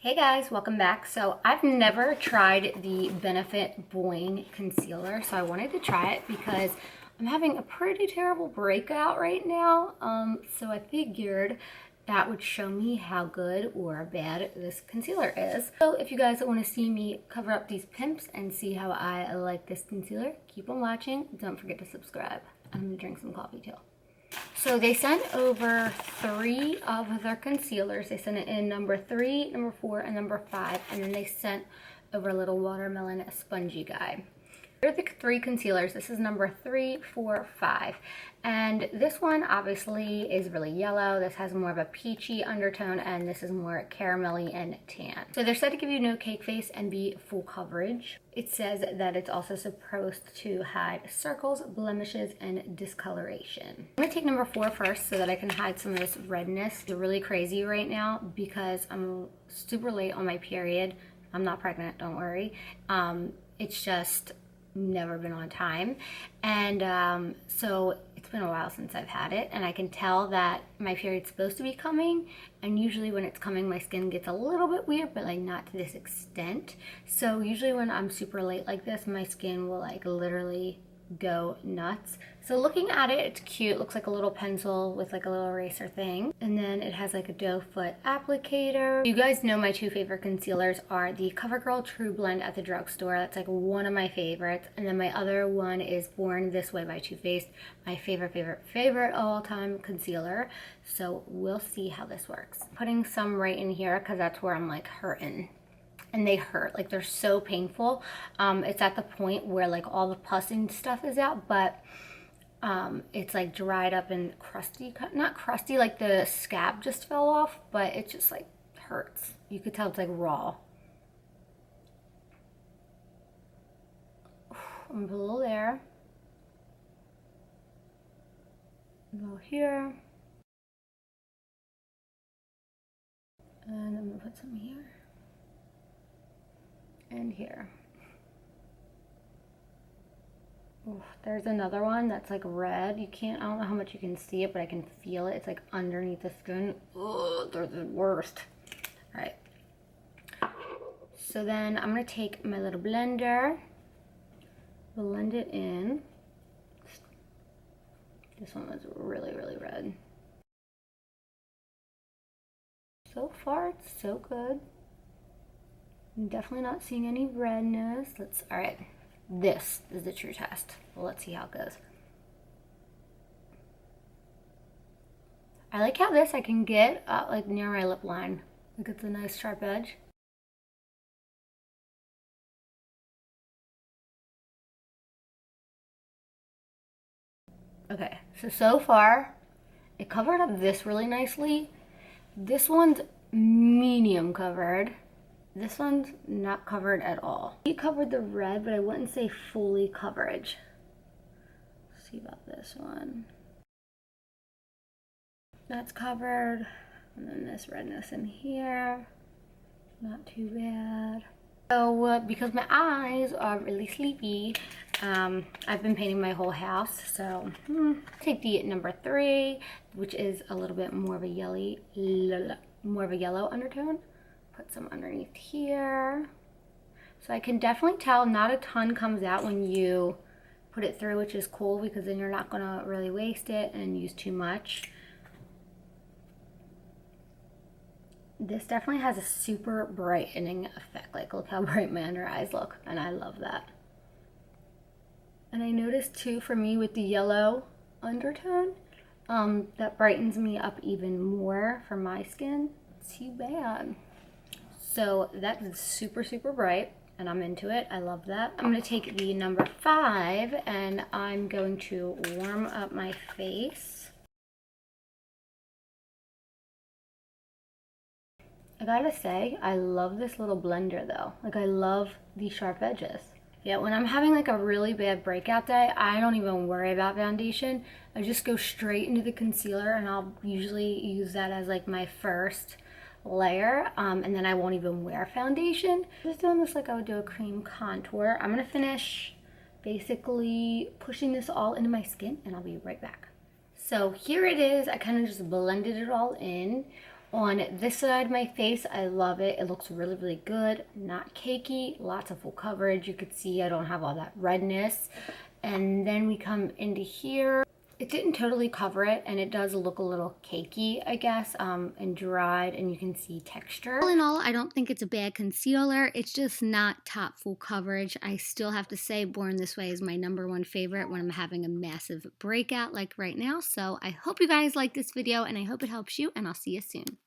Hey guys, welcome back. So I've never tried the Benefit Boi-Ng concealer, so I wanted to try it because I'm having a pretty terrible breakout right now. So I figured that would show me how good or bad this concealer is. So if you guys want to see me cover up these pimps and see how I like this concealer, keep on watching. Don't forget to subscribe. I'm gonna drink some coffee too. So they sent over 3 of their concealers. They sent it in number 3, number 4, and number 5. And then they sent over a little watermelon spongy guy. Here are the 3 concealers. This is number 3, 4, 5. And this one obviously is really yellow. This has more of a peachy undertone, and this is more caramelly and tan. So they're said to give you no cake face and be full coverage. It says that it's also supposed to hide circles, blemishes, and discoloration. I'm gonna take number 4 first so that I can hide some of this redness. It's really crazy right now because I'm super late on my period. I'm not pregnant, don't worry. It's just never been on time, and so it's been a while since I've had it, and I can tell that my period's supposed to be coming, and usually when it's coming my skin gets a little bit weird, but like not to this extent. So usually when I'm super late like this, my skin will like literally go nuts. So looking at it, it's cute. It looks like a little pencil with like a little eraser thing, and then it has like a doe foot applicator. You guys know my 2 favorite concealers are the CoverGirl True Blend at the drugstore. That's like one of my favorites, and then my other one is Born This Way by Too Faced, my favorite all-time concealer. So we'll see how this works. Putting some right in here because that's where I'm like hurting. And they hurt, like they're so painful. It's at the point where like all the pus and stuff is out, but it's like dried up and crusty, not crusty, like the scab just fell off, but it just like hurts. You could tell it's like raw. I'm below there. Go here. And I'm gonna put some here. And here. Ooh, there's another one that's like red. You can't, I don't know how much you can see it, but I can feel it. It's like underneath the skin. Ugh, they're the worst. All right. So then I'm gonna take my little blender, blend it in. This one was really, really red. So far, it's so good. I'm definitely not seeing any redness. All right, this is the true test. Well, let's see how it goes. I like how this I can get like near my lip line. Like it's a nice sharp edge. Okay, so far, it covered up this really nicely. This one's medium covered. This one's not covered at all. It covered the red, but I wouldn't say fully coverage. Let's see about this one. That's covered. And then this redness in here. Not too bad. So because my eyes are really sleepy, I've been painting my whole house. So take the number 3, which is a little bit more of a yellow undertone. Put some underneath here. So I can definitely tell not a ton comes out when you put it through, which is cool because then you're not gonna really waste it and use too much. This definitely has a super brightening effect. Like look how bright my under eyes look, and I love that. And I noticed too for me with the yellow undertone, that brightens me up even more for my skin. It's too bad. So that is super, super bright, and I'm into it. I love that. I'm gonna take the number 5, and I'm going to warm up my face. I gotta say, I love this little blender though. Like I love these sharp edges. Yeah, when I'm having like a really bad breakout day, I don't even worry about foundation. I just go straight into the concealer, and I'll usually use that as like my first layer, and then I won't even wear foundation. Just doing this like I would do a cream contour. I'm gonna finish basically pushing this all into my skin, and I'll be right back. So here it is. I kind of just blended it all in. On this side of my face, I love it. It looks really, really good. Not cakey, lots of full coverage. You could see I don't have all that redness. And then we come into here. It didn't totally cover it, and it does look a little cakey, I guess, and dried, and you can see texture. All in all, I don't think it's a bad concealer. It's just not top full coverage. I still have to say Born This Way is my #1 favorite when I'm having a massive breakout like right now. So I hope you guys like this video, and I hope it helps you, and I'll see you soon.